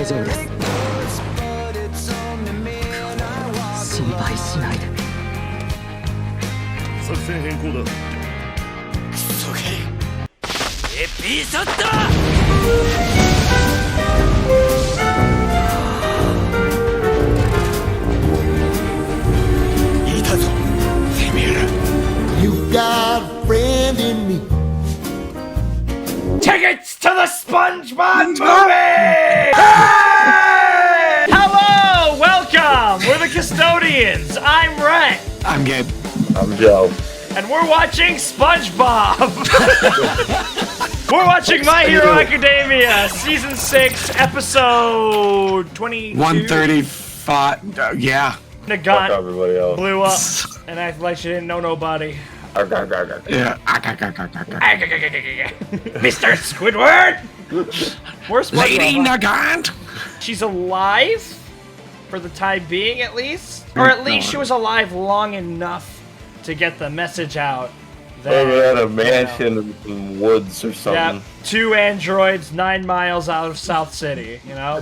大丈夫です。心配しないで。作戦変更だ。クソゲー。エピソッド。いたぞ、てめえら。You got a friend in me. Tickets to the SpongeBob movie! Hey! Hello, welcome. We're the custodians. I'm Rhett. I'm Gabe. I'm Joe. And we're watching SpongeBob. We're watching My Hero Academia, Season 6, Episode 22. 135. Yeah. Nagant blew up and acted like she didn't know nobody. Yeah. Mr. Squidward! Where's Lady Nagant? She's alive? For the time being, at least? Or at least she was alive long enough to get the message out that, we're at a mansion in the woods or something. Yeah, 2 androids 9 miles out of South City, you know?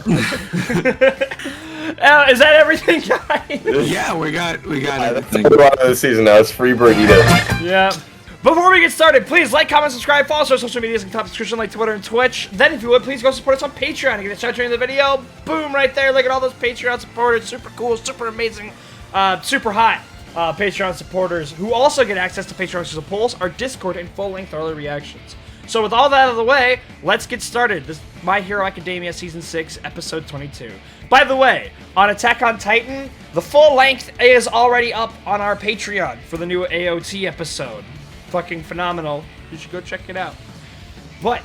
Is that everything, guys? Yeah, we got everything. That's the the season now. It's free burrito. Yeah. Before we get started, please like, comment, subscribe, follow us on social medias in the top description like Twitter and Twitch. Then, if you would, please go support us on Patreon and get a shout out during the video. Boom, right there. Look at all those Patreon supporters. Super cool, super amazing, super hot Patreon supporters who also get access to Patreon exclusive polls, our Discord, and full-length early reactions. So with all that out of the way, let's get started. This is My Hero Academia Season 6, Episode 22. By the way, on Attack on Titan, the full length is already up on our Patreon for the new AOT episode. Fucking phenomenal. You should go check it out. But,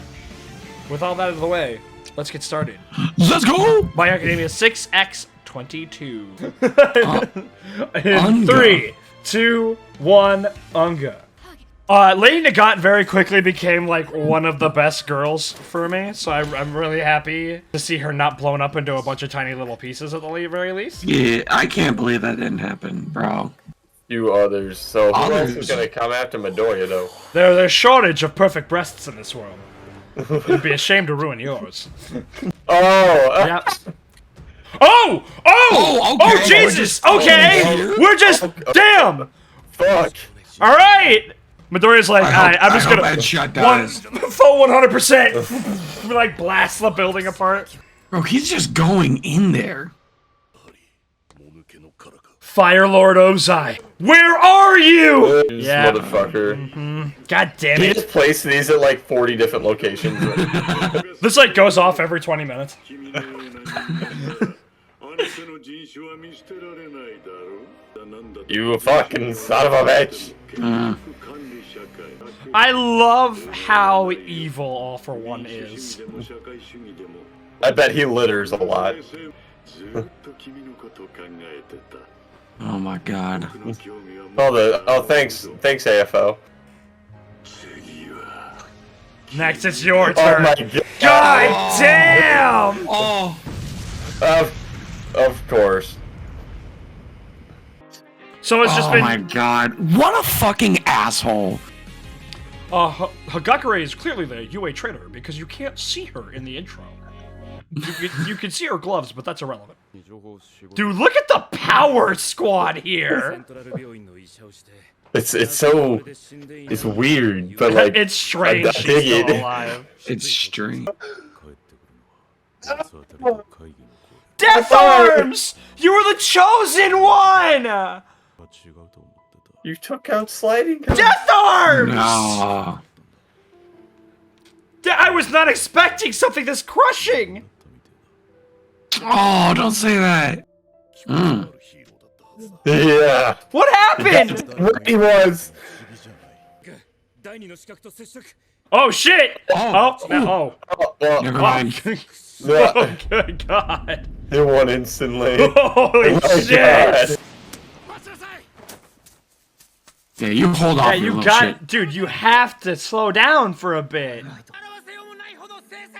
with all that out of the way, let's get started. Let's go! My Hero Academia 6x22. Unga. 3, 2, 1, Unga. Lady Nagant very quickly became like one of the best girls for me, so I'm really happy to see her not blown up into a bunch of tiny little pieces at the very least. Yeah, I can't believe that didn't happen, bro. Few others. So who else is gonna come after Midoriya though? There's a shortage of perfect breasts in this world. It'd be a shame to ruin yours. Oh! Yep. Oh! Oh! Okay. Oh, Jesus! Okay! We're just... Damn! Fuck! Alright! Midoriya's like, I'm just gonna... that shut down. Full 100%! Like, blast the building apart. Bro, he's just going in there. Fire Lord Ozai, where are you? This Yeah. motherfucker. God damn He it. just placed these at like 40 different locations. This like goes off every 20 minutes. You fucking son of a bitch! I love how evil All For One is. I bet he litters a lot. Oh my god. Oh, thanks, AFO. Next, it's your Oh turn. my god! God damn! Oh. Of course. So it's just been... my god. What a fucking asshole. Hagakure is clearly the UA traitor because you can't see her in the intro. You can see her gloves, but that's irrelevant. Dude, look at the power squad here! It's weird, but like It's strange I she's dig still it. alive. It's strange. Death Arms! You were the chosen one! You took out sliding. Death Arms! No. I was not expecting something this crushing! Oh, don't say that. Mm. Yeah. What happened? He was. Oh shit! Oh. Oh. Well, Never mind. Oh, good god. he won instantly. Holy Oh my shit! God. Yeah, you hold off Yeah, your you little got... shit. Dude, you have to slow down for a bit.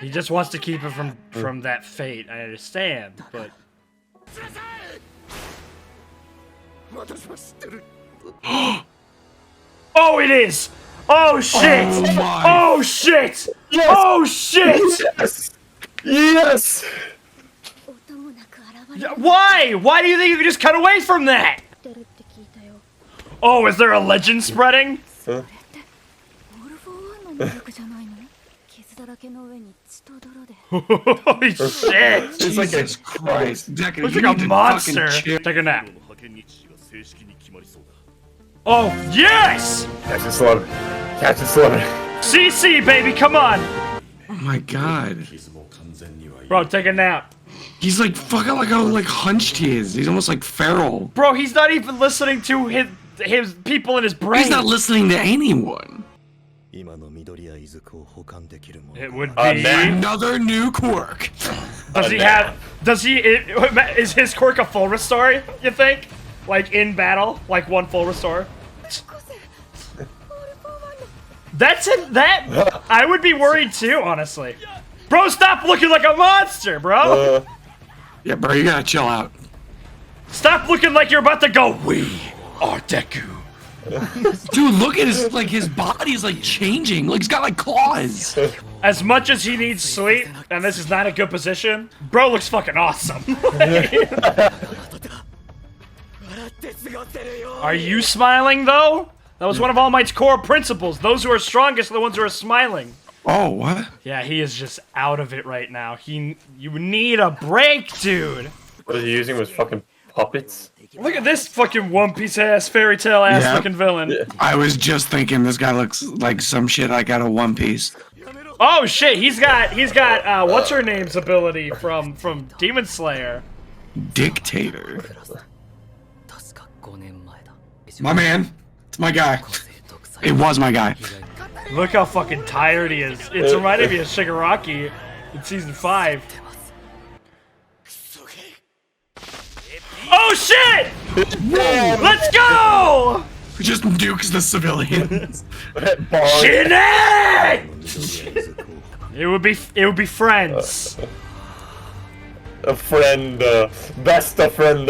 He just wants to keep it from that fate, I understand, but... Oh, it is! Oh, shit! Oh, my. Oh, shit! Yes. Oh, shit! Yes. Yes. Why? Why do you think you can just cut away from that? Oh, is there a legend spreading? Huh? Holy shit! It's like a Jesus Christ. Deku, Looks you like a need to monster. fucking chill. Take a nap. Oh, yes! Catch it, slow. Catch it, slow. CC, baby, come on! Oh my god. Bro, take a nap. He's like fucking like how like hunched he is. He's almost like feral. Bro, he's not even listening to his people in his brain. He's not listening to anyone. It would be. Another new quirk. Does he have? Is his quirk a full restore? You think? Like in battle, like one full restore. That's it. That I would be worried too, honestly. Bro, stop looking like a monster, bro. Yeah, bro, you gotta chill out. Stop looking like you're about to go. We are Deku. Dude, look at his body is like changing. Like he's got like claws. As much as he needs sleep, and this is not a good position, bro looks fucking awesome. Are you smiling though? That was one of All Might's core principles. Those who are strongest are the ones who are smiling. Oh, what? Yeah, he is just out of it right now. You need a break, dude. What was he using? Was fucking puppets? Look at this fucking One Piece ass, fairy tale ass looking villain. Yeah. I was just thinking this guy looks like some shit like out of One Piece. Oh shit, he's got what's her name's ability from Demon Slayer. Dictator. My man. It's my guy. It was my guy. Look how fucking tired he is. It's reminding me of Shigaraki in season 5. Oh shit! Let's go! Just nukes the civilians. Shinny! It would be friends. A friend, best of friend.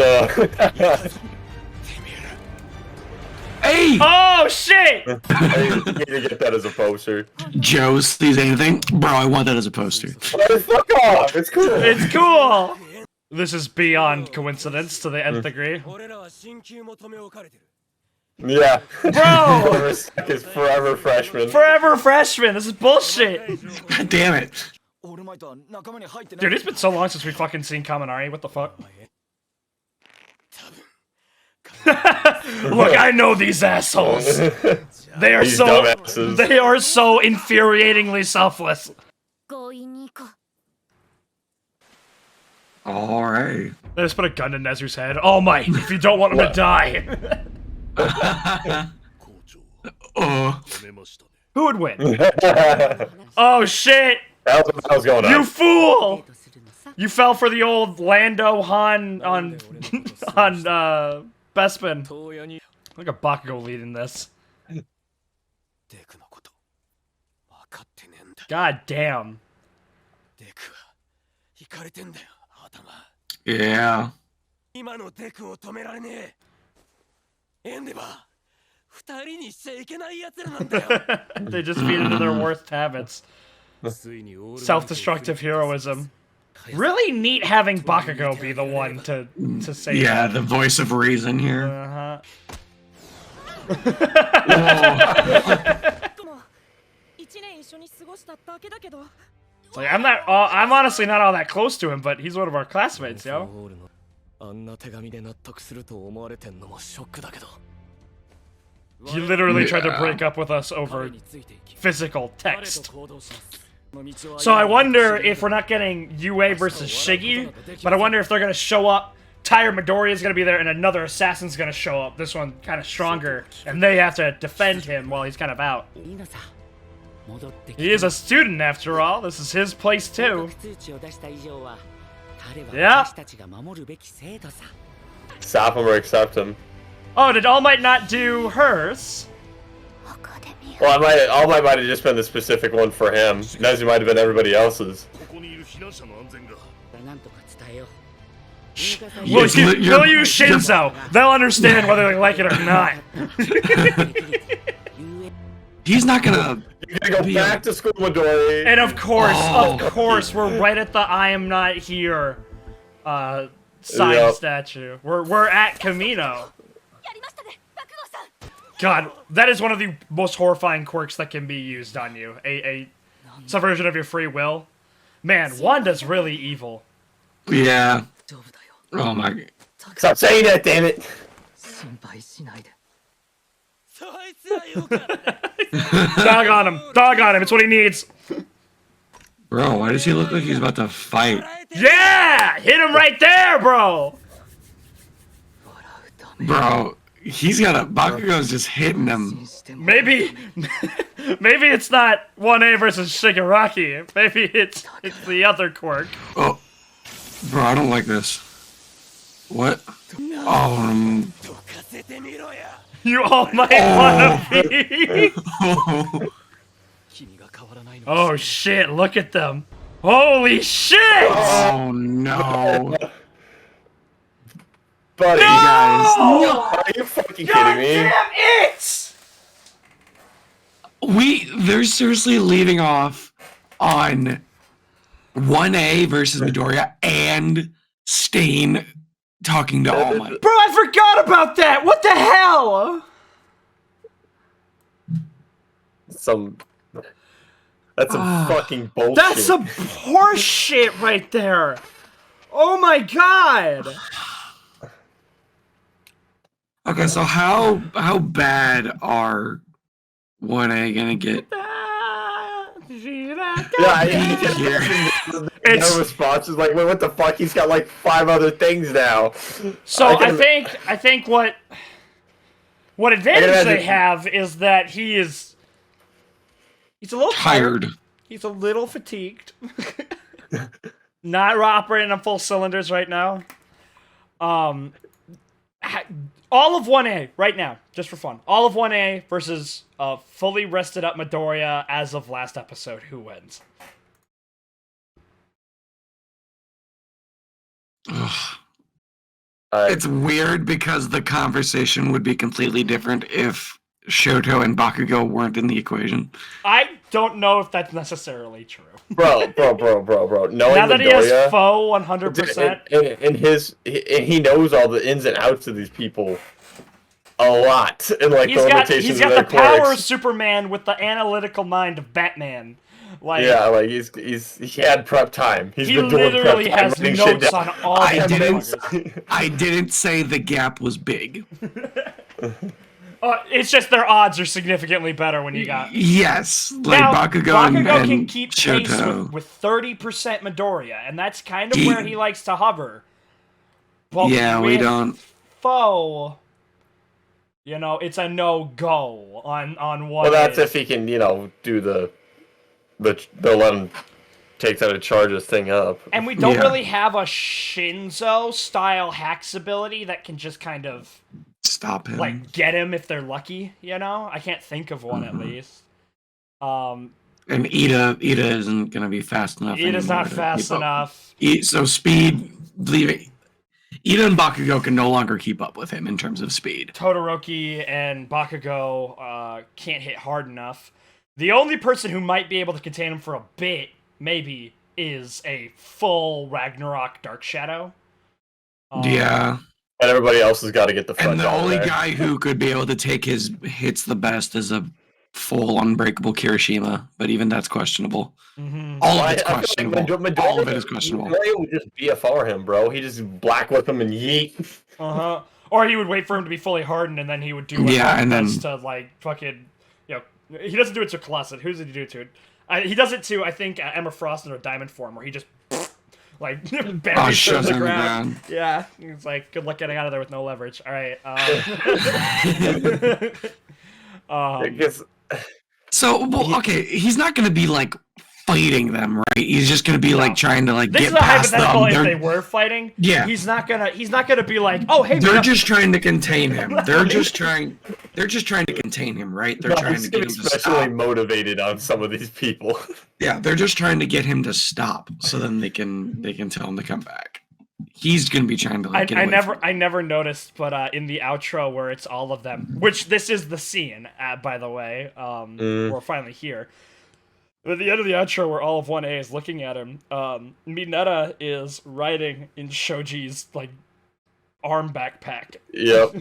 Hey! Oh shit! I need to get that as a poster. Joe sees anything? Bro, I want that as a poster. Oh, fuck off! It's cool. It's cool. This is beyond coincidence to the nth degree. Yeah. Bro! Is forever freshman. Forever freshman. This is bullshit. God damn it. Dude, it's been so long since we fucking seen Kaminari. What the fuck? Look, I know these assholes. They are These so dumbasses. they are so infuriatingly selfless. Alright. They just put a gun to Nezu's head. All Might, if you don't want him to die. Who would win? Oh shit! That was going on. You fool! You fell for the old Lando Han on Bespin. Look at Bakugou leading this. God damn. Yeah. They just feed into their worst habits. Self-destructive heroism. Really neat having Bakugou be the one to say Yeah, that. the voice of reason here. Uh-huh. Like, I'm honestly not all that close to him, but he's one of our classmates, yo. He literally tried to break up with us over physical text. So I wonder if we're not getting UA versus Shiggy, but I wonder if they're gonna show up. Tyre Midoriya is gonna be there, and another assassin's gonna show up. This one kind of stronger, and they have to defend him while he's kind of out. He is a student after all. This is his place too. Yeah. Stop him or accept him. Oh, did All Might not do hers? Well, All Might might have just been the specific one for him. Nezu might have been everybody else's. We'll use Shinzo. They'll understand whether they like it or not. He's not gonna. You gotta go back to school, Midori. And of course, we're right at the I am not here sign statue. We're at Camino. God, that is one of the most horrifying quirks that can be used on you. A subversion of your free will. Man, Wanda's really evil. Yeah. Oh my god. Stop saying that, damn it! Dog on him. Dog on him. It's what he needs. Bro, why does he look like he's about to fight? Yeah! Hit him right there, bro! Bro, he's got a... Bakugou's just hitting him. Maybe it's not 1A versus Shigaraki. Maybe it's the other quirk. Oh. Bro, I don't like this. What? Oh, You all might wanna be. Oh shit, look at them. Holy shit! Oh no. Buddy, No! Guys. No! Are you fucking God kidding me? damn it! They're seriously leaving off on 1A versus Midoriya and Stain talking to All Might. Bro, I forgot about that! What the hell? That's some fucking bullshit. That's some horse shit right there! Oh my god! Okay, so how bad are 1A gonna get? Yeah, no response is like, wait, what the fuck? He's got like 5 other things now. So I think what advantage they have is that he's a little Tired. He's a little fatigued. Not operating on full cylinders right now. All of 1A right now, just for fun. All of 1A versus fully rested up Midoriya as of last episode. Who wins? It's weird because the conversation would be completely different if Shoto and Bakugou weren't in the equation. I don't know if that's necessarily true. Bro. Knowing Now that Midoriya, he has Foe 100%. and he knows all the ins and outs of these people a lot. And like He's got the power of Superman with the analytical mind of Batman. Like, yeah, like he had prep time. He literally has notes on all I the didn't say the gap was big. It's just their odds are significantly better when you got... Yes, like now, Bakugou and can keep pace Shoto. with 30% Midoriya, and that's kind of where he likes to hover. But yeah, we with don't... Foe, you know, it's a no-go on one. Well, that's if he can, do the let him take that and charge this thing up. And we don't really have a Shinzo-style hacks ability that can just kind of... stop him. Like, get him if they're lucky, you know? I can't think of one, at least. And Ida isn't going to be fast enough Ida's not fast enough. So speed, leaving... Ida and Bakugou can no longer keep up with him in terms of speed. Todoroki and Bakugou can't hit hard enough. The only person who might be able to contain him for a bit, maybe, is a full Ragnarok Dark Shadow. Yeah. And everybody else has got to get the fuck And the out only of there. guy who could be able to take his hits the best is a full unbreakable Kirishima, but even that's questionable. All of it's questionable. All of it is questionable. Midoriya would just BFR him, bro. He just black whip him and yeet. Or he would wait for him to be fully hardened, and then he would do what and then to, like, fucking, he doesn't do it to Colossus. Who does he do it to? He does it to, I think, Emma Frost in her diamond form, where he just, like, buries her to the ground. Yeah, it's like, good luck getting out of there with no leverage. All right. Okay, he's not going to be, like, fighting them, right? He's just going to be, like, trying to, like, get past them. This is a hypothetical if they were fighting. Yeah. He's not gonna be like, oh, hey, they're just trying to contain him. They're just trying to contain him, right? They're trying to get him to stop. Especially motivated on some of these people. Yeah, they're just trying to get him to stop, so then they can tell him to come back. He's gonna be trying to like, I never noticed, but in the outro where it's all of them, which this is the scene, by the way, we're finally here. At the end of the outro, where all of 1A is looking at him, Mineta is riding in Shoji's like arm backpack. Yep.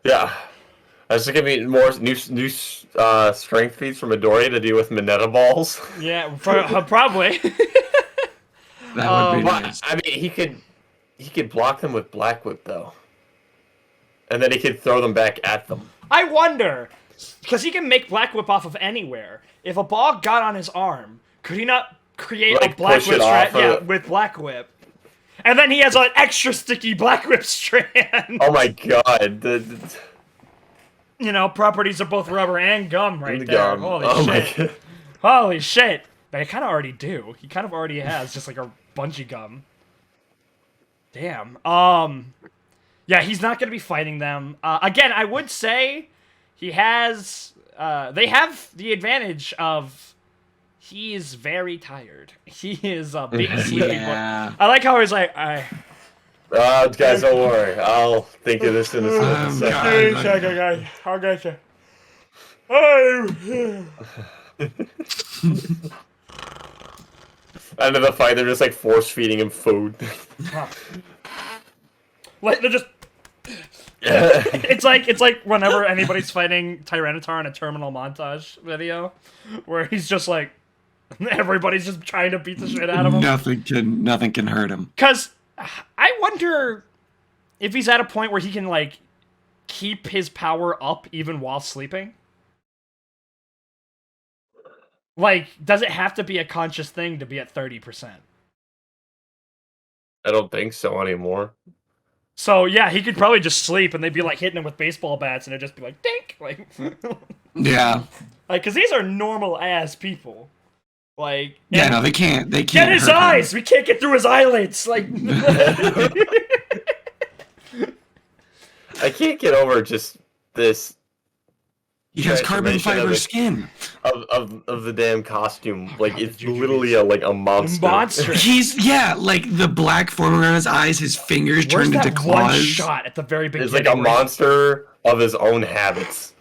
Yeah. I was gonna be more new strength feats for Midoriya to deal with Mineta balls. Yeah, probably. That would be nice. I mean, he could block them with Black Whip though, and then he could throw them back at them. I wonder, because he can make Black Whip off of anywhere. If a ball got on his arm, could he not create a Black Whip strand? Yeah, with Black Whip. And then he has an extra sticky Black Whip strand. Oh my god. You know, properties of both rubber and gum right there. Gum. Holy shit. Holy shit. They kind of already do. He kind of already has just like a bungee gum. Damn. Yeah, he's not going to be fighting them. Again, I would say he has... they have the advantage of... He is very tired. He is a big sleepy boy. I like how he's like, guys, don't worry. I'll think of this in a second. I'll get you. End of the fight, they're just like force feeding him food. Like they're just. It's like whenever anybody's fighting Tyranitar in a terminal montage video, where he's just like, everybody's just trying to beat the shit out of him. Nothing can hurt him. 'Cause I wonder if he's at a point where he can like keep his power up even while sleeping. Like, does it have to be a conscious thing to be at 30%? I don't think so anymore. So yeah, he could probably just sleep, and they'd be like hitting him with baseball bats, and it'd just be like dink, like Yeah. like because these are normal ass people. Like yeah, no, they can't. They can't get his hurt eyes. him. We can't get through his eyelids. Like I can't get over just this. He has carbon fiber skin. Of the damn costume. Like, it's literally a monster. He's, like, the black forming around his eyes, his fingers turned into claws. One shot at the very beginning. It's like a monster of his own habits.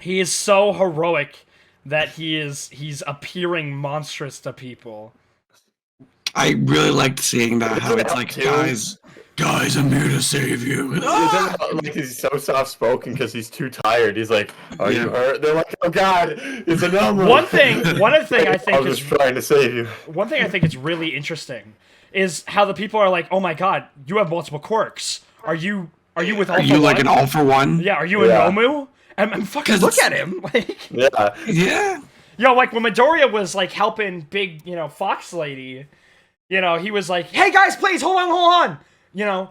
He is so heroic that he's appearing monstrous to people. I really liked seeing that, how it's like, guys, I'm here to save you. Like, he's so soft-spoken because he's too tired. He's like, are you hurt? They're like, oh god, it's a number. One other thing I think I was trying to save you. One thing I think is really interesting is how the people are like, oh my god, you have multiple quirks. Are you with all for one? Are you like an all for one? Yeah, are you a Nomu? And fucking look at him. Like, yeah. Yo, like when Midoriya was like helping big, Fox Lady, he was like, hey guys, please, hold on.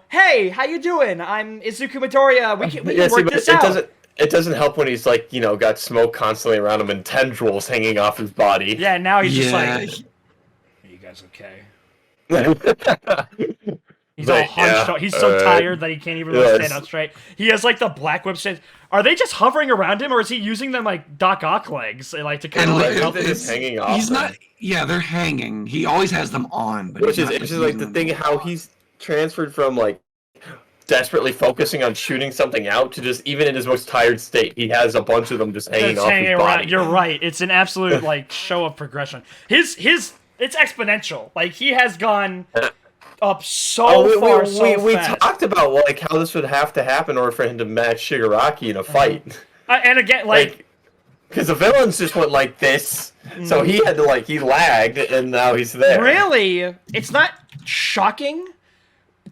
Hey, how you doing? I'm Izuku Midoriya. We can work this out. It doesn't help when he's like, got smoke constantly around him and tendrils hanging off his body. Yeah, now he's just like, are you guys okay? He's all hunched up. He's so tired that he can't even really stand up straight. He has like the Black Whip stand. Are they just hovering around him, or is he using them like Doc Ock legs, like to kind of like help him? Hanging off. He's not. Yeah, they're hanging. He always has them on, but which is like the thing how he's transferred from like desperately focusing on shooting something out to just even in his most tired state, he has a bunch of them just hanging off his body. You're right. It's an absolute like show of progression. His it's exponential. Like he has gone up so far. We talked about like how this would have to happen in order for him to match Shigaraki in a fight. And again, like because the villains just went like this, so he had to he lagged, and now he's there. Really, it's not shocking.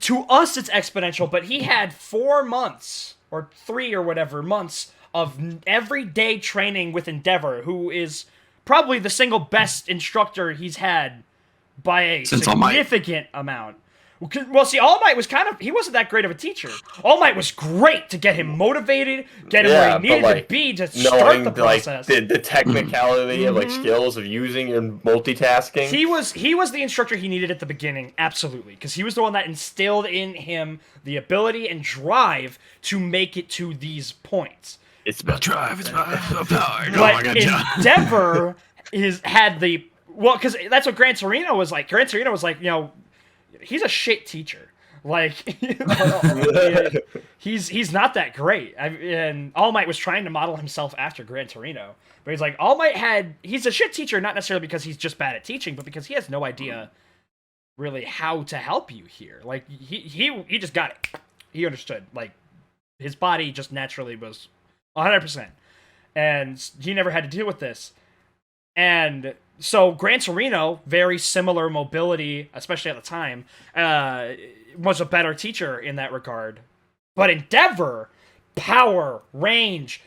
To us, it's exponential, but he had 4 months, or 3 or whatever months, of everyday training with Endeavor, who is probably the single best instructor he's had by a significant amount. Well, see, All Might was he wasn't that great of a teacher. All Might was great to get him motivated, get him where he needed to be to start the process. The technicality of skills of using and multitasking. He was the instructor he needed at the beginning, absolutely, because he was the one that instilled in him the ability and drive to make it to these points. It's about drive, it's about power. But Endeavor had the because that's what Gran Torino was like. Gran Torino was like, he's a shit teacher. Like, he's not that great. And All Might was trying to model himself after Gran Torino, but he's like, All Might he's a shit teacher, not necessarily because he's just bad at teaching, but because he has no idea really how to help you here. Like, he just got it. He understood. Like, his body just naturally was 100%, and he never had to deal with this. And so Gran Torino, very similar mobility, especially at the time, was a better teacher in that regard. But Endeavor, power, range,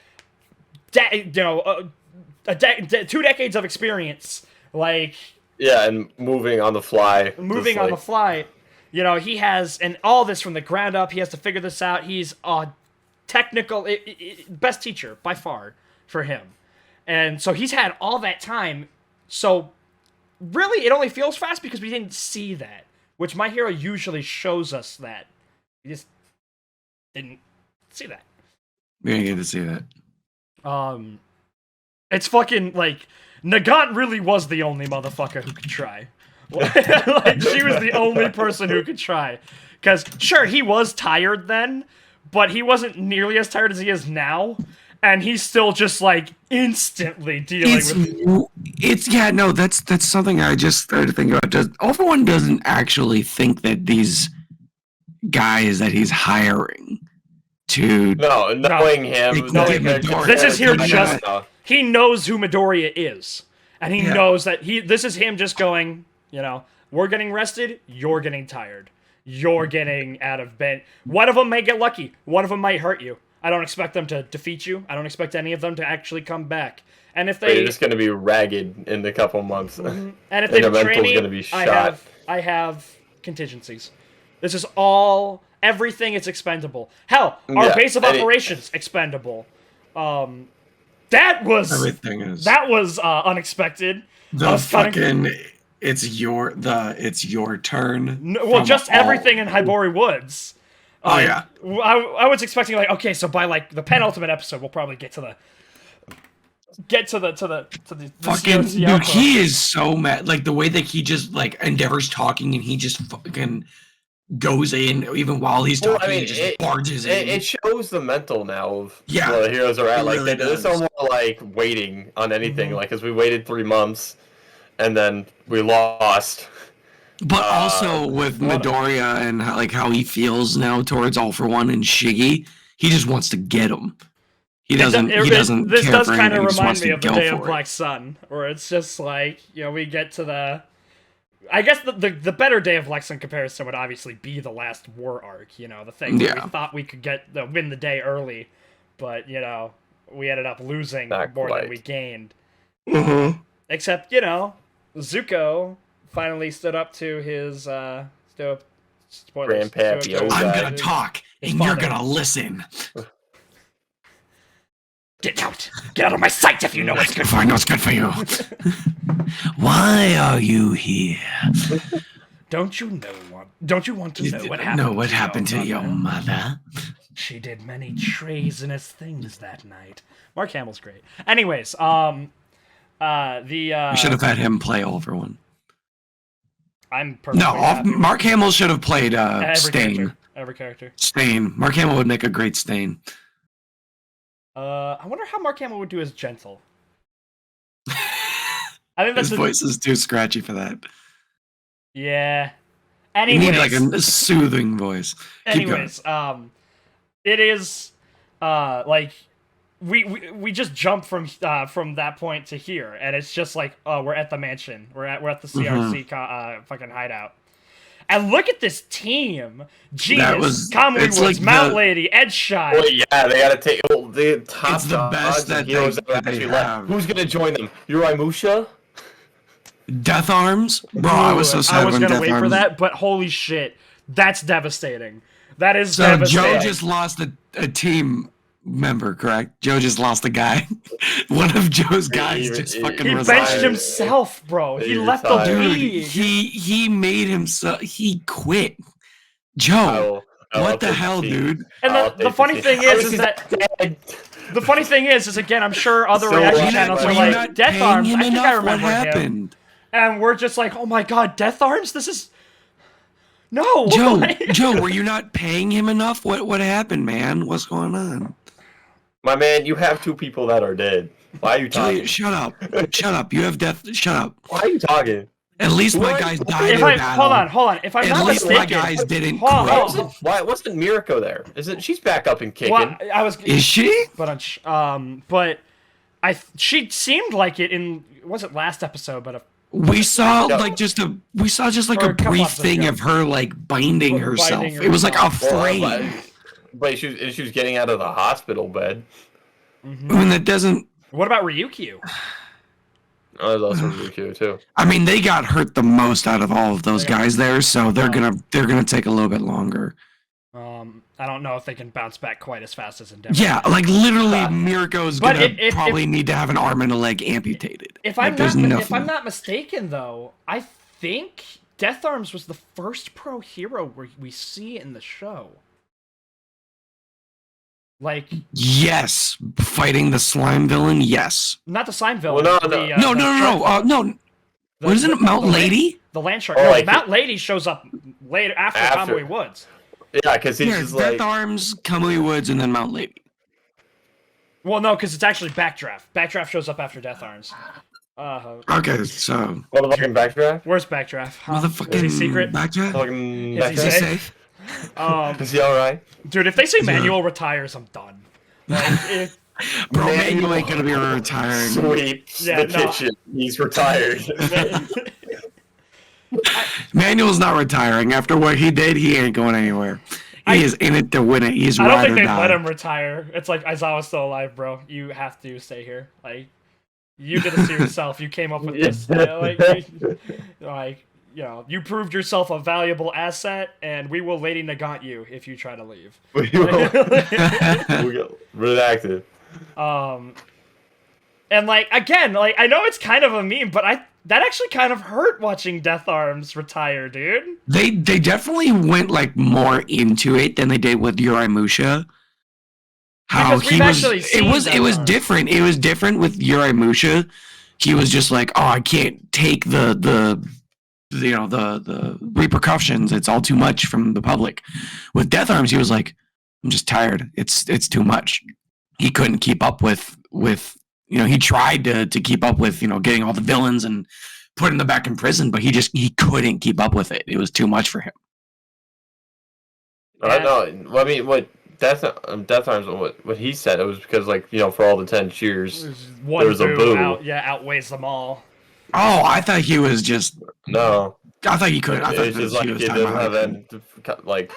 2 decades of experience, like... Yeah, and moving on the fly. The fly. You know, he has... And all this from the ground up, he has to figure this out. He's a technical... best teacher, by far, for him. And so he's had all that time. So really, it only feels fast because we didn't see that. Which My Hero usually shows us that. We just didn't see that. We didn't get to see that. It's fucking, like, Nagant really was the only motherfucker who could try. Like, she was the only person who could try. Because, sure, he was tired then, but he wasn't nearly as tired as he is now. And he's still just, like, instantly dealing with... That's something I just started to think about. All For One doesn't actually think that these guys that he's hiring to... No, knowing him... This is here just... He knows who Midoriya is. And he knows that this is him just going, you know, we're getting rested, you're getting tired. You're getting out of bed. One of them may get lucky. One of them might hurt you. I don't expect them to defeat you. I don't expect any of them to actually come back. And if you're just going to be ragged in a couple months. Mm-hmm. And if they betray me, gonna be shot. I have contingencies. This is all... Everything is expendable. Hell, our base of operations expendable. That was... Everything is. That was unexpected. It's your turn. No, just everything in Hibori Woods. I was expecting, like, okay, so by, like, the penultimate episode, we'll probably get to the fucking dude. He is so mad. Like, the way that he just, like, Endeavor's talking and he just fucking goes in even while he's talking. He just barges in. It shows the mental now of where the heroes are at. Like, really there's no more, like, waiting on anything. Like, because we waited 3 months and then we lost. But also with Midoriya and how he feels now towards All For One and Shiggy, he just wants to get him. He doesn't. This care does for kind of anything, remind me of the Day of Black Sun, where it's just like, you know, we get to the. I guess the better Day of Black Sun comparison would obviously be the last war arc. You know, the thing where we thought we could win the day early, but you know, we ended up losing more than we gained. Mm-hmm. Except, you know, Zuko finally stood up to his Grandpappy Yoda. I'm gonna talk and you're gonna listen. Get out of my sight if you know what's good for you. I know what's good for you. Why are you here? Don't you want to know what happened to your mother? She did many treasonous things that night. Mark Hamill's great. Anyways, we should have had him play All For One. I'm perfectly happy. Mark Hamill should have played Stain. Every character. Stain. Mark Hamill would make a great Stain. I wonder how Mark Hamill would do as Gentle. I think his voice is too scratchy for that. Yeah. Anyways, you need like a soothing voice. Anyways, it is like we just jump from that point to here, and it's just like, oh, we're at the mansion, we're at the CRC fucking hideout, and look at this team: Genius, Kamui Woods, like Mount Lady, Edgeshot. Well, yeah, they gotta take the top. It's the best that they have. Who's gonna join them? Urimusha? Death Arms? Bro, I was so sad when Death Arms... I was gonna wait for that, but holy shit, that's devastating. That is devastating. Joe just lost a team member, correct? Joe just lost a guy. One of Joe's guys just fucking resigned. He benched himself, bro. He left the league. He made himself... He quit. Joe, what the hell, dude? And the funny thing is that... The funny thing is again, I'm sure other reaction channels are like, Death Arms, I think I remember him. And we're just like, oh my god, Death Arms? This No, Joe, why? Joe, were you not paying him enough? What happened, man? What's going on? My man, you have 2 people that are dead. Why are you Joe, talking? shut up. Shut up. You have death. Shut up. Why are you talking? At least my What? guys died If in I battle. hold on. If I'm At not least mistaken, my guys didn't Hold on, quit. hold on. Why wasn't Mirko there? She's back up and kicking? well, I was, Is she? but she seemed like it in was it last episode, but We saw No. just a Or a couple brief episodes thing ago. of her like binding herself. Binding It was like a herself. frame. But she was getting out of the hospital bed. I mean, that doesn't. what about Ryukyu? Oh, that's also Ryukyu too. I mean, they got hurt the most out of all of those guys there, so they're gonna take a little bit longer. I don't know if they can bounce back quite as fast as Endeavor. Yeah, like literally, Mirko's But gonna if- probably need to have an arm and a leg amputated. If Like, I'm there's not nothing. if I'm not mistaken, though, I think Death Arms was the first pro hero we see in the show. Like, Yes, fighting the slime villain. Yes. not the slime villain. Well, no. the, No. the What is it? Mount the Lady? The land shark. Oh, No, like- Mount Lady shows up later after After. Kamui Woods. Yeah, because he's Yeah, just Death like. Arms, Kamui Woods, and then Mount Lady. Well, no, because it's actually Backdraft. Backdraft shows up after Death Arms. Okay, so What the fucking backdraft? Where's Backdraft? Huh? motherfucking Is he secret? Backdraft? Fucking Is he Is he safe? safe? Is he alright? Dude, if they say Manuel retires, I'm done. Like, Bro, Manuel ain't gonna be retiring. Sweeps Yeah, the no. kitchen. He's retired. Manuel's not retiring. After what he did, he ain't going anywhere. He is in it to win it. He's I don't ride think or they'd die. let him retire. It's like, Aizawa's still alive, bro. You have to stay here. Like, you did this to yourself. You came up with this. You proved yourself a valuable asset, and we will Lady Nagant you if you try to leave. We go redacted. And like again, like I know it's kind of a meme, but that actually kind of hurt watching Death Arms retire, dude. They definitely went like more into it than they did with Urimusha. How Because he we've was, actually seen it was Death different. It was different with Urimusha. He was just like, oh, I can't take the repercussions. It's all too much from the public. With Death Arms, he was like, I'm just tired. It's too much. He couldn't keep up with he tried to keep up with getting all the villains and putting them back in prison, but he couldn't keep up with it. It was too much for him. I know. I mean, what Death Arms? What he said, it was because for all the 10 cheers, One there was a boo. outweighs them all. Oh, I thought he was just. No, I thought he could. I thought it's just he like was he talking doesn't about have any,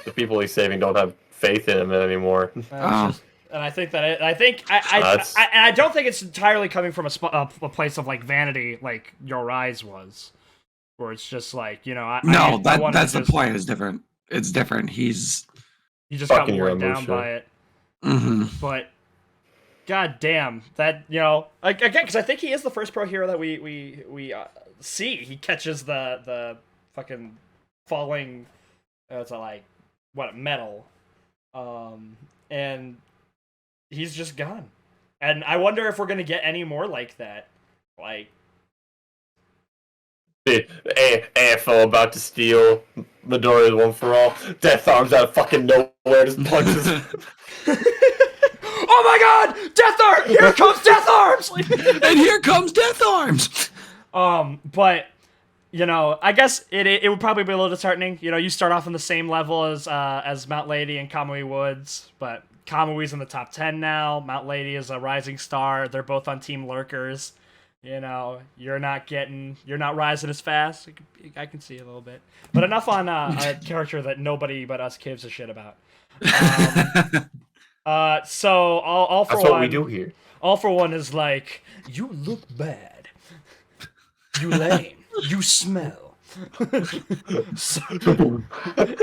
the people he's saving don't have faith in him anymore. Oh. And I think that I don't think it's entirely coming from a place of like vanity, like your eyes was, where it's just like that's the point. It's different. It's different. He just got Fucking worn down Uramusha. by it. Mm-hmm. But god damn that again, because I think he is the first pro hero that we see. He catches the fucking falling metal, and he's just gone. And I wonder if we're gonna get any more like that. Like, AFO about to steal Midoriya's One for All. Death Arms out of fucking nowhere just punches. oh my god, Death Arms! Here comes Death Arms! And here comes Death Arms. But I guess it would probably be a little disheartening. You start off on the same level as Mount Lady and Kamui Woods, but Kamui's in the top 10 now. Mount Lady is a rising star. They're both on Team Lurkers. You're not rising as fast. I can see a little bit. But enough on a character that nobody but us gives a shit about. So all for That's one. what we do here. All for one is like, you look bad. You lame. You smell.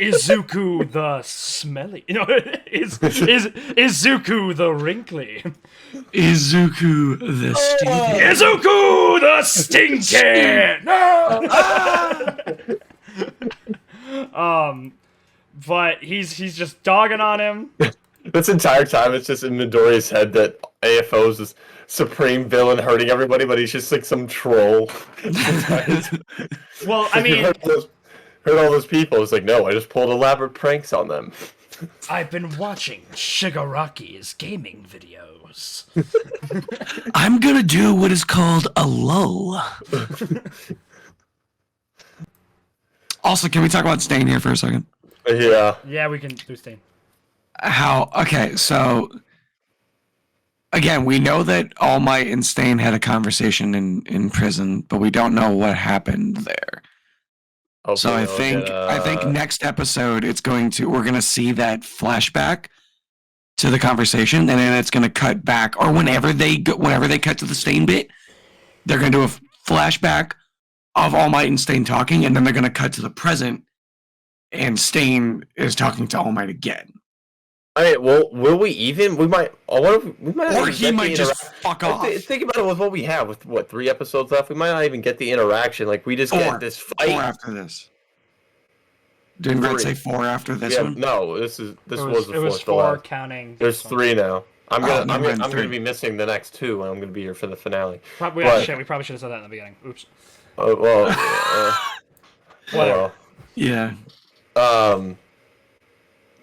Izuku the smelly. Izuku the wrinkly. Izuku the stinky. Izuku the stinky. No. But he's just dogging on him. This entire time, it's just in Midoriya's head that AFO's this supreme villain hurting everybody, but he's just like some troll. Well, I mean, hurt all those people. It's like, no, I just pulled elaborate pranks on them. I've been watching Shigaraki's gaming videos. I'm gonna do what is called a lull. Also, can we talk about Stain here for a second? Yeah. Yeah, we can do Stain. Okay, so again, we know that All Might and Stain had a conversation in prison, but we don't know what happened there. So I think next episode we're gonna see that flashback to the conversation, and then it's gonna cut back, or whenever they cut to the Stain bit, they're gonna do a flashback of All Might and Stain talking, and then they're gonna cut to the present, and Stain is talking to All Might again. All right. Well, will we even? We might. We might. Or he might just fuck off. Think about it with what we have. With what 3 episodes left, we might not even get the interaction. Like we just get this fight. 4 after this. Didn't Red say 4 after this one? No, this was the fourth. It was 4 counting. There's 3 now. I'm gonna three. be missing the next 2, and I'm gonna be here for the finale. We probably should have said that in the beginning. Oops. Oh well. Whatever. Yeah.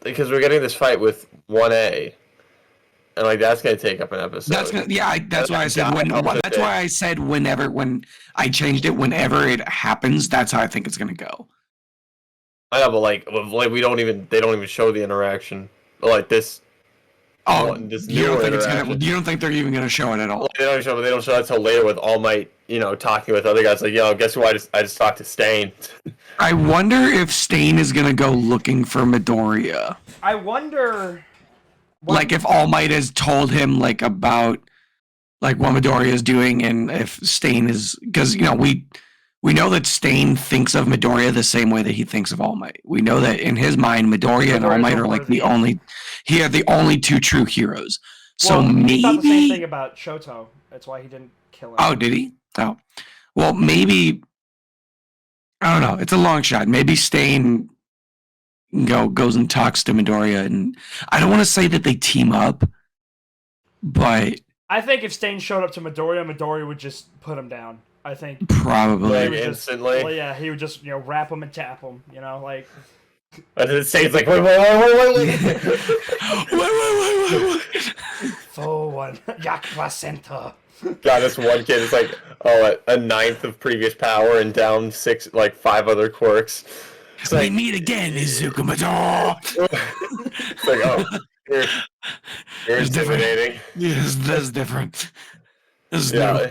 Because we're getting this fight with 1A, and like that's gonna take up an episode. That's why I said when I changed it, whenever it happens, that's how I think it's gonna go. I know, but like they don't even show the interaction like this. Oh, you don't think they're even gonna show it at all? They don't show it until later with All Might, talking with other guys. Like, guess who? I just talked to Stain. I wonder if Stain is gonna go looking for Midoriya. I wonder. Like if All Might has told him about what Midoriya is doing, and if Stain is, because we know that Stain thinks of Midoriya the same way that he thinks of All Might. We know that in his mind, Midoriya and All Might are the only 2 true heroes. So maybe he thought the same thing about Shoto. That's why he didn't kill him. Oh, did he? Oh, well, maybe. I don't know. It's a long shot. Maybe Stain goes and talks to Midoriya, and I don't want to say that they team up, but I think if Stain showed up to Midoriya would just put him down. I think probably instantly. He would just wrap him and tap him. And then Stain's like, wait. Forward, Yak Placenta. God, this one kid is like, a 9th of previous power and down 5 other quirks. It's we meet again, Izuku Midoriya. It's like, you're intimidating. Yes, that's different. This is new.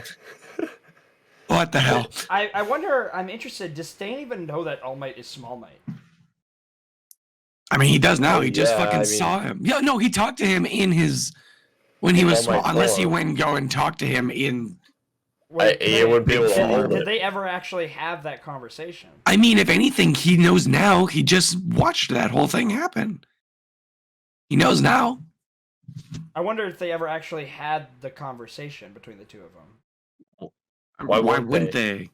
What the hell? I wonder, I'm interested, does Stain even know that All Might is Small Might? I mean, he does now. He just saw him. Yeah, no, he talked to him when he was small. Unless he went and go and talked to him in... It would be Did they ever actually have that conversation? I mean, if anything, he knows now. He just watched that whole thing happen. He knows now. I wonder if they ever actually had the conversation between the 2 of them. Why wouldn't they?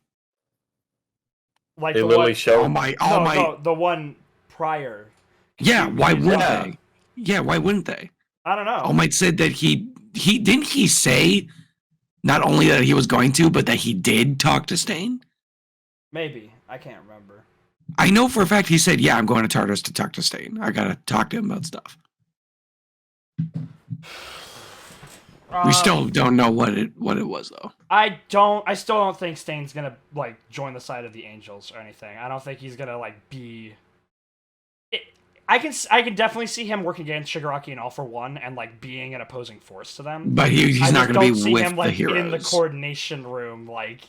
Like they literally show the one prior. Yeah, why wouldn't they? Yeah, why wouldn't they? I don't know. All Might said that he didn't he say not only that he was going to, but that he did talk to Stain? Maybe. I can't remember. I know for a fact he said, yeah, I'm going to Tartarus to talk to Stain. I gotta talk to him about stuff. We still don't know what it was though. I still don't think Stain's gonna join the side of the Angels or anything. I don't think he's gonna be. I can definitely see him working against Shigaraki and All for One and being an opposing force to them. But he's not gonna be with him, the heroes in the coordination room. What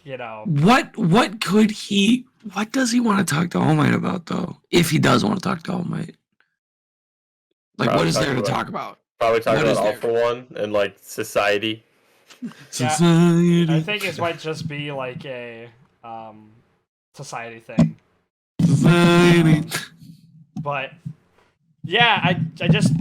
does he want to talk to All Might about though? If he does want to talk to All Might, what is there to talk about? Probably talking about All for One and society. Society. I think it might just be a society thing. Society. But yeah, I just.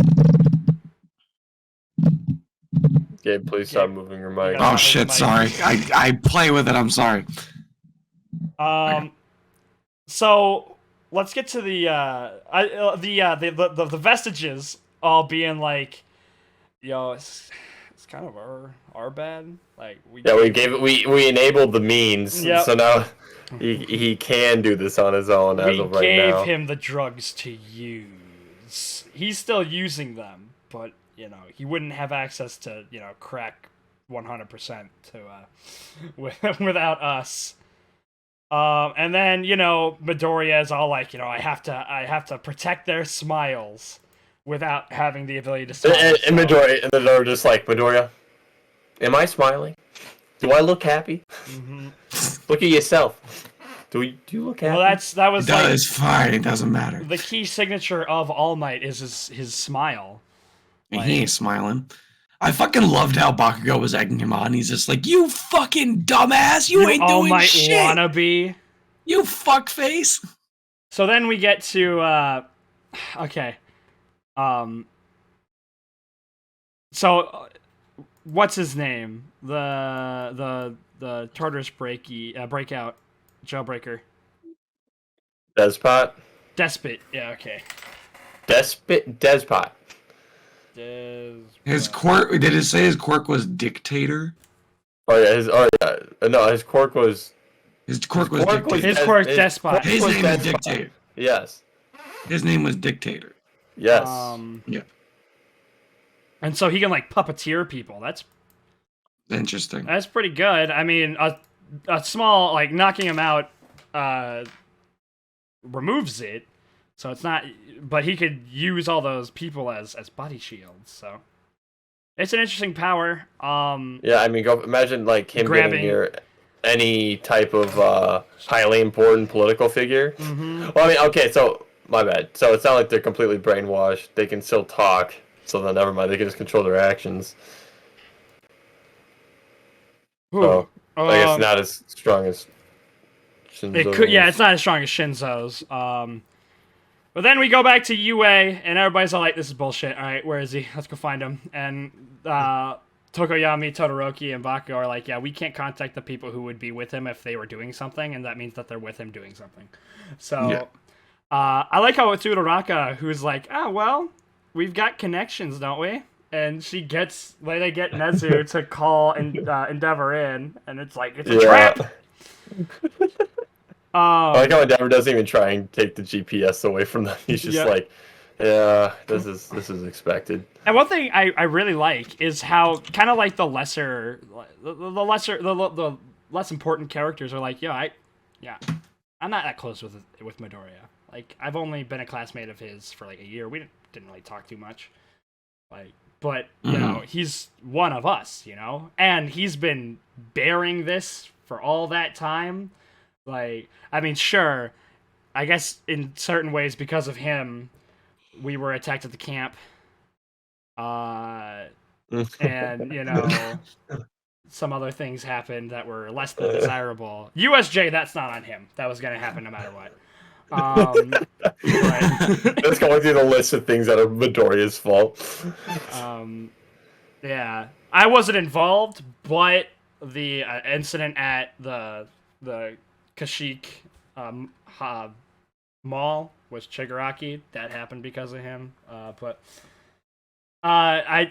Gabe, please stop moving your mic. Oh shit! Sorry, I play with it. I'm sorry. So let's get to the vestiges all being it's kind of our bad. We gave it. We enabled the means. Yep. So now He can do this on his own as We of right gave now. him the drugs to use. He's still using them, but you know he wouldn't have access to crack 100% to without us. And then Midoriya is all like, I have to protect their smiles without having the ability to smile. And Midoriya just like, Midoriya, am I smiling? Do I look happy? Mm-hmm. Look at yourself. Do you look happy? Well, that was like It's fine. It doesn't matter. the key signature of All Might is his smile. And he ain't smiling. I fucking loved how Bakugou was egging him on. He's just like, you fucking dumbass. You ain't All doing Might shit. wannabe. You fuckface. So then we get to okay. So what's his name? The Tartarus breakout jailbreaker. Despot. Despot. Yeah, okay. Despot. His quirk, did it say his quirk was dictator? No, his quirk was Dictator. His quirk despot. His name is despot. Dictator. Yes. His name was Dictator. Yes. Yeah. And so he can like puppeteer people. That's Interesting. That's pretty good. I mean, a small like knocking him out removes it, so it's not. But he could use all those people as body shields. So it's an interesting power. Yeah, I mean, imagine like him grabbing getting near any type of highly important political figure. Mm-hmm. Well, I mean, okay, so my bad. So it's not like they're completely brainwashed. They can still talk. So then, never mind. They can just control their actions. So I guess not as strong as Shinzo's. It could, yeah, it's not as strong as Shinzo's. But then we go back to UA, and everybody's all like, "This is bullshit." All right, where is he? Let's go find him. And Tokoyami, Todoroki, and Bakugo are like, "Yeah, we can't contact the people who would be with him if they were doing something, and that means that they're with him doing something." So, Yeah. I like how it's Uraraka who's like, "Oh well, we've got connections, don't we?" And they get Nezu to call and Endeavor in, and it's like it's a trap. I like how Endeavor doesn't even try and take the GPS away from them. He's just like, yeah, this is expected. And one thing I really like is how kind of like the less important characters are like, I'm not that close with Midoriya. Like, I've only been a classmate of his for like a year. We didn't really talk too much. Like, but you know, he's one of us, and he's been bearing this for all that time. Like, I mean, sure, I guess in certain ways because of him, we were attacked at the camp. And some other things happened that were less than desirable. USJ, that's not on him. That was gonna happen no matter what. Let's go through the list of things that are Midoriya's fault. Yeah, I wasn't involved, but the incident at the Kashyyyk mall was Shigaraki. That happened because of him. But I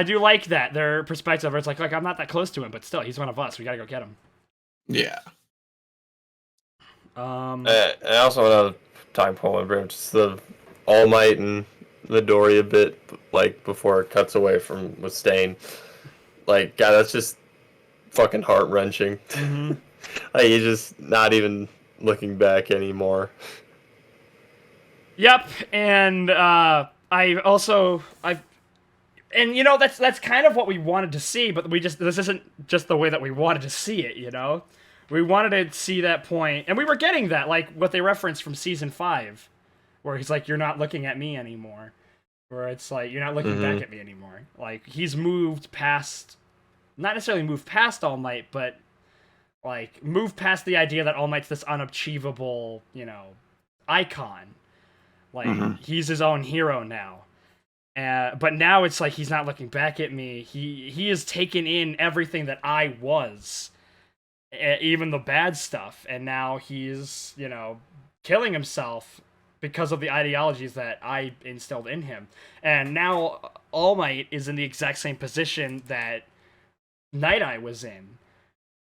do like that their perspective. It's like I'm not that close to him, but still, he's one of us. We gotta go get him. Yeah. And also another time point, just the All Might and Midoriya bit, like before it cuts away with Stain. Like, God, that's just fucking heart wrenching. Mm-hmm. Like, he's just not even looking back anymore. Yep, and that's kind of what we wanted to see, but this isn't just the way that we wanted to see it, We wanted to see that point, and we were getting that, like what they referenced from season 5, where he's like, "You're not looking at me anymore," where it's like, "You're not looking back at me anymore." Like, he's moved past, not necessarily moved past All Might, but like moved past the idea that All Might's this unachievable, icon. Like, he's his own hero now. But now it's like he's not looking back at me. He has taken in everything that I was, even the bad stuff, and now he's killing himself because of the ideologies that I instilled in him. And now All Might is in the exact same position that Night Eye was in,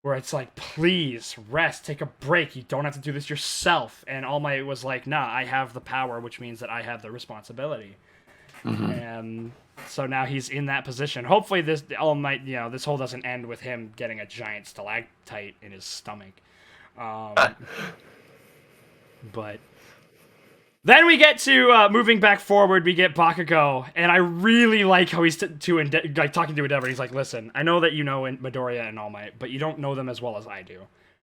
where it's like, please rest, take a break. You don't have to do this yourself. And All Might was like, nah, I have the power, which means that I have the responsibility. And so now he's in that position. Hopefully this All Might, this whole doesn't end with him getting a giant stalactite in his stomach. But then we get to moving back forward. We get Bakugou, and I really like how he's talking to Endeavor. He's like, "Listen, I know that you know Midoriya and All Might, but you don't know them as well as I do.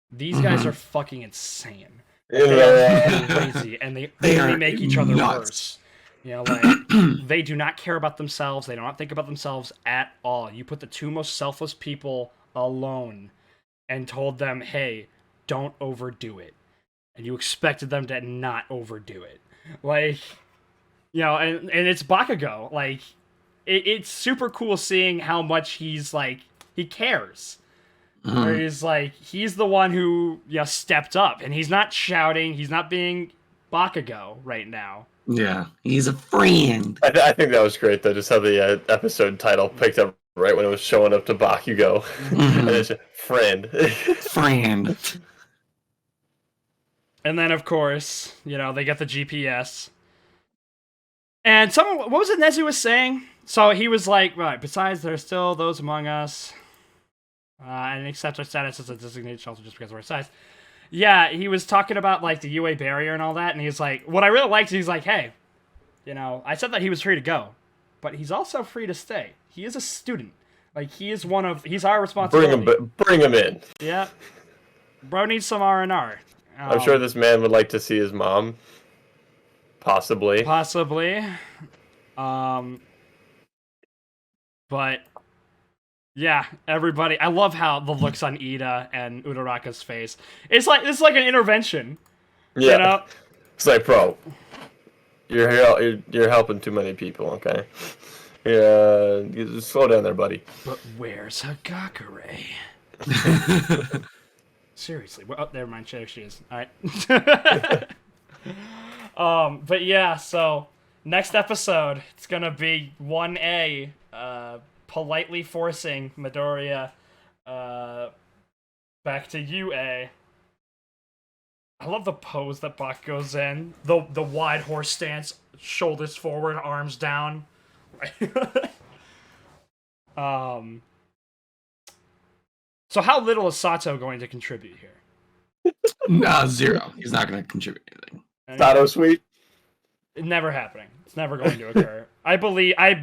These guys are fucking insane. They are crazy, and they only make each other worse. They do not care about themselves. They do not think about themselves at all. You put the two most selfless people alone, and told them, hey, don't overdo it." And you expected them to not overdo it. And it's Bakugou. It's super cool seeing how much he's, he cares. Where he's the one who, stepped up. And he's not shouting. He's not being Bakugou right now. Yeah, he's a friend. I think that was great, though, just how the episode title picked up right when it was showing up to Bakugou. And it's a friend. Friend. And then, of course, they get the GPS. And what was it Nezu was saying? So he was like, right, besides, there are still those among us, and accept our status as a designated shelter just because of our size. Yeah, he was talking about, the UA barrier and all that, and he's like, what I really liked, he's like, hey, I said that he was free to go, but he's also free to stay. He is a student. He's our responsibility. Bring him in. Yeah. Bro needs some R&R. I'm sure this man would like to see his mom. Possibly. But yeah, everybody. I love how the looks on Ida and Uraraka's face. It's like an intervention. Yeah. It's like, bro, you're helping too many people. Okay. Yeah. Slow down there, buddy. But where's Hagakure? Seriously. Oh, never mind. There she is. All right. But yeah, so next episode, it's gonna be 1A, politely forcing Midoriya, back to UA. I love the pose that Bak goes in. The wide horse stance, shoulders forward, arms down. So how little is Sato going to contribute here? Zero. He's not going to contribute anything. Sato sweet. Never happening. It's never going to occur. I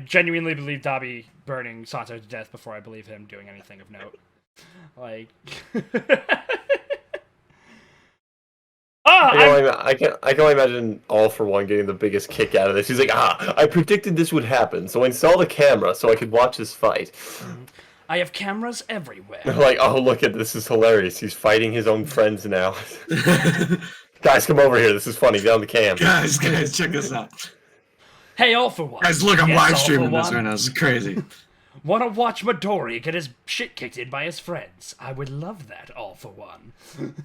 genuinely believe Dabi burning Sato to death before I believe him doing anything of note. I can only imagine All For One getting the biggest kick out of this. He's like, I predicted this would happen, so I installed a camera so I could watch this fight. I have cameras everywhere. Like, oh, look at this is hilarious. He's fighting his own friends now. Guys, come over here. This is funny. Get on the cam. Guys, check this out. Hey, All For One. Guys, look, I'm live streaming this right now. This is crazy. Want to watch Midori get his shit kicked in by his friends? I would love that, All For One.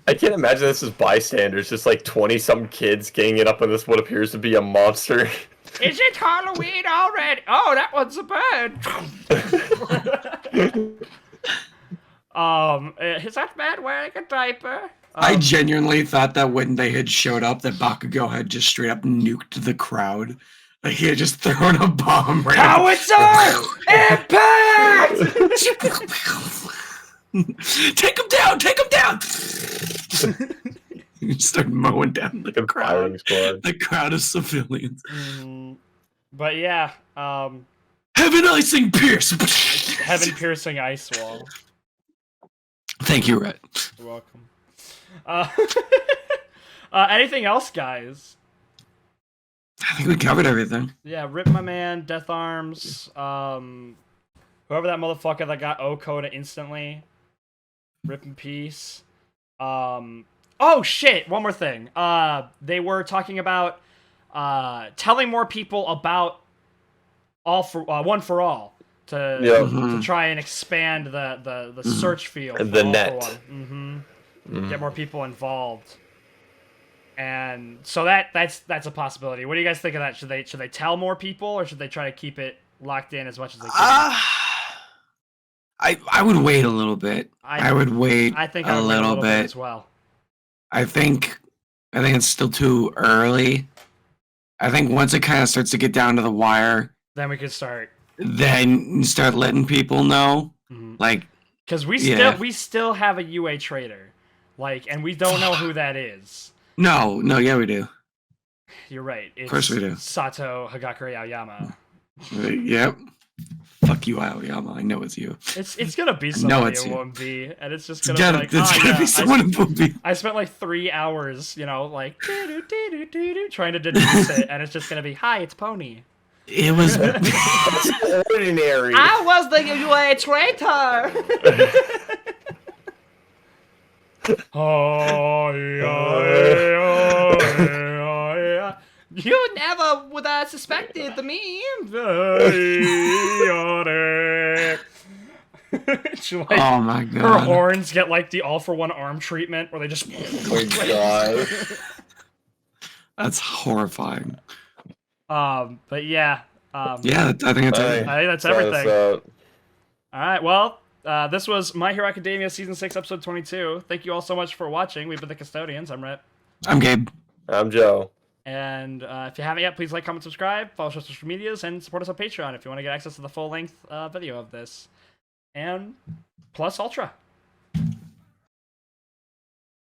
I can't imagine this as bystanders, just like 20-some kids getting it up on this what appears to be a monster. Is it Halloween already? Oh, that one's a bird. Is that man wearing a diaper? I genuinely thought that when they had showed up, that Bakugou had just straight up nuked the crowd. Like he had just thrown a bomb right Howitzer! Impact! Take him down! Take him down! You start mowing down the crowd. The crowd of civilians. But yeah, Heaven icing pierce! Heaven piercing ice wall. Thank you, Rhett. You're welcome. Anything else, guys? I think we covered everything. Yeah, Rip My Man, Death Arms, whoever that motherfucker that got O-Coda instantly. Rip in peace. Oh shit, one more thing. They were talking about telling more people about One For All to try and expand the search field. The net. Get more people involved. And so that's a possibility. What do you guys think of that? Should they tell more people, or should they try to keep it locked in as much as they can? I would wait a little bit. I would wait I think a little bit as well. I think it's still too early. I think once it kind of starts to get down to the wire, then we could start. Then you start letting people know, like, because we still have a UA trader, like, and we don't know who that is. No, yeah, we do. You're right. It's of course we do. Sato Hagakure Aoyama. Yep. Fuck you, Aoyama. I know it's you. It's gonna be somebody it won't be, and it's just gonna be like, it's gonna be someone it won't be. I spent like 3 hours, like trying to deduce it, and it's just gonna be, hi, it's Pony. It was ordinary. I was the UA traitor. You never would have suspected the meme. Like, oh my god. Her horns get like the all-for-one arm treatment where they just... Oh my god. That's horrifying. But yeah. Yeah, I think that's it. I think that's everything. Alright, well, this was My Hero Academia Season 6, Episode 22. Thank you all so much for watching. We've been the Custodians. I'm Rhett. I'm Gabe. I'm Joe. And if you haven't yet, please like, comment, subscribe, follow us on social medias, and support us on Patreon if you want to get access to the full-length video of this. And plus Ultra.